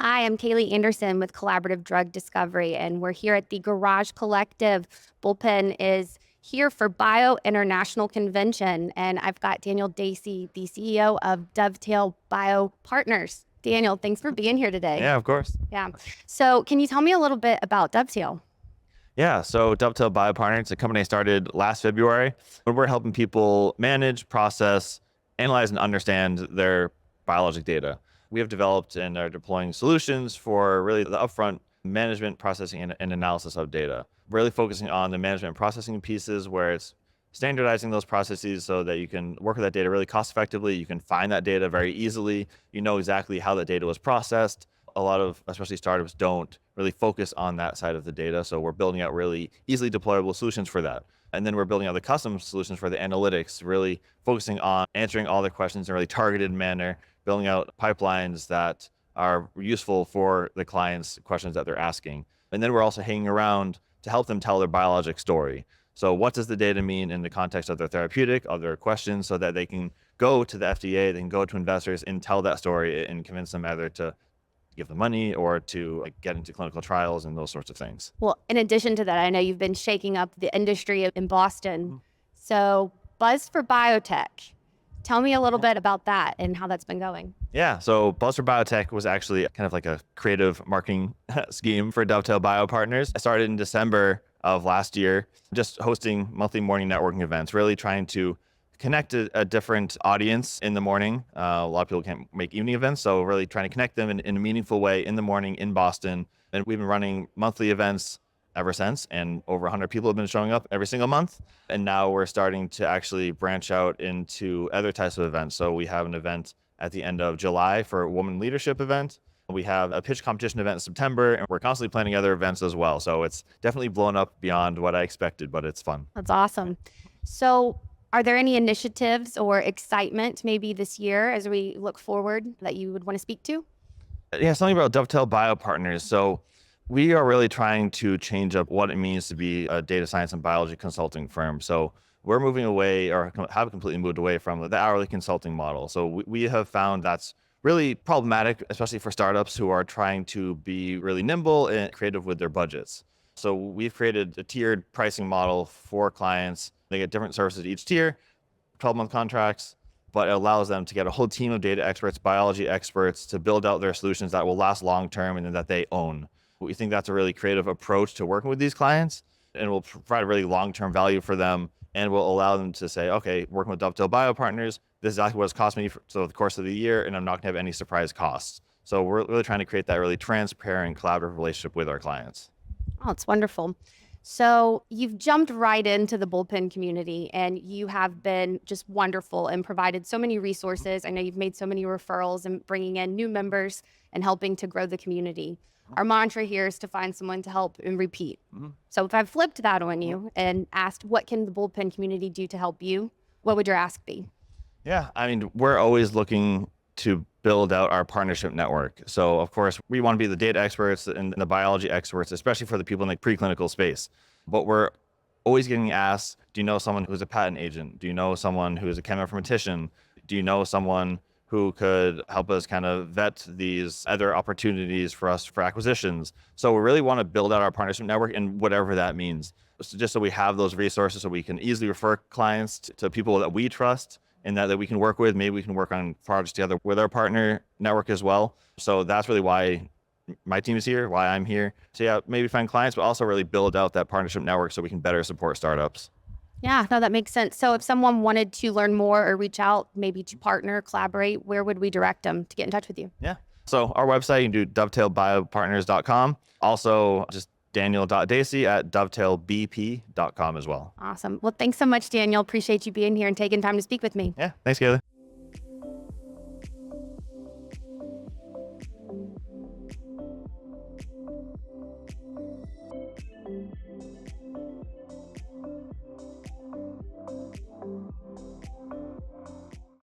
Hi, I'm Caley Anderson with Collaborative Drug Discovery, and we're here at the Garage Collective. Bullpen is here for Bio International Convention, and I've got Daniel Dacey, the CEO of Dovetail Biopartners. Daniel, thanks for being here today. Yeah, of course. Yeah. So can you tell me a little bit about Dovetail? Yeah, so Dovetail Biopartners, it's a company I started last February, where we're helping people manage, process, analyze, and understand their biologic data. We have developed and are deploying solutions for really the upfront management, processing, and analysis of data. Really focusing on the management and processing pieces where it's standardizing those processes so that you can work with that data really cost effectively. You can find that data very easily. You know exactly how that data was processed. A lot of, especially startups, don't really focus on that side of the data. So we're building out really easily deployable solutions for that. And then we're building out the custom solutions for the analytics, really focusing on answering all the questions in a really targeted manner, building out pipelines that are useful for the clients' questions that they're asking. And then we're also hanging around to help them tell their biologic story. So what does the data mean in the context of their therapeutic, of their questions, so that they can go to the FDA, they can go to investors and tell that story and convince them either to give them money or to get into clinical trials and those sorts of things. Well, in addition to that, I know you've been shaking up the industry in Boston. So Buzz for Biotech. Tell me a little bit about that and how that's been going. Yeah, so Buzz for Biotech was actually kind of like a creative marketing scheme for Dovetail Biopartners. I started in December of last year, just hosting monthly morning networking events, really trying to connect a different audience in the morning. A lot of people can't make evening events, so really trying to connect them in a meaningful way in the morning in Boston. And we've been running monthly events ever since, and over 100 people have been showing up every single month. And now we're starting to actually branch out into other types of events. So we have an event at the end of July for a woman leadership event. We have a pitch competition event in September, and we're constantly planning other events as well. So it's definitely blown up beyond what I expected, but it's fun. That's awesome. So are there any initiatives or excitement maybe this year as we look forward that you would want to speak to? Yeah, something about Dovetail Biopartners. So we are really trying to change up what it means to be a data science and biology consulting firm. So we're moving away, or have completely moved away from the hourly consulting model. So we have found that's really problematic, especially for startups who are trying to be really nimble and creative with their budgets. So we've created a tiered pricing model for clients. They get different services each tier, 12-month contracts, but it allows them to get a whole team of data experts, biology experts, to build out their solutions that will last long-term and that they own. We think that's a really creative approach to working with these clients, and will provide a really long-term value for them, and will allow them to say, okay, working with Dovetail Biopartners, this is exactly what it's cost me for the course of the year, and I'm not gonna have any surprise costs. So we're really trying to create that really transparent, collaborative relationship with our clients. Oh, it's wonderful. So you've jumped right into the Bullpen community, and you have been just wonderful and provided so many resources. I know you've made so many referrals and bringing in new members and helping to grow the community. Our mantra here is to find someone to help and repeat. So if I flipped that on you and asked, what can the Bullpen community do to help you? What would your ask be? Yeah, I mean, we're always looking to build out our partnership network. So of course, we want to be the data experts and the biology experts, especially for the people in the preclinical space. But we're always getting asked, do you know someone who's a patent agent? Do you know someone who's a cheminformatician? Do you know someone who could help us kind of vet these other opportunities for us for acquisitions? So we really want to build out our partnership network, and whatever that means. So just so we have those resources so we can easily refer clients to people that we trust and that we can work with. Maybe we can work on projects together with our partner network as well. So that's really why my team is here, why I'm here. So yeah, maybe find clients, but also really build out that partnership network so we can better support startups. Yeah, no, that makes sense. So if someone wanted to learn more or reach out, maybe to partner, collaborate, where would we direct them to get in touch with you? Yeah. So our website, you can do dovetailbiopartners.com. Also just Daniel.Dacey at dovetailbp.com as well. Awesome. Well, thanks so much, Daniel. Appreciate you being here and taking time to speak with me. Yeah. Thanks, Caley.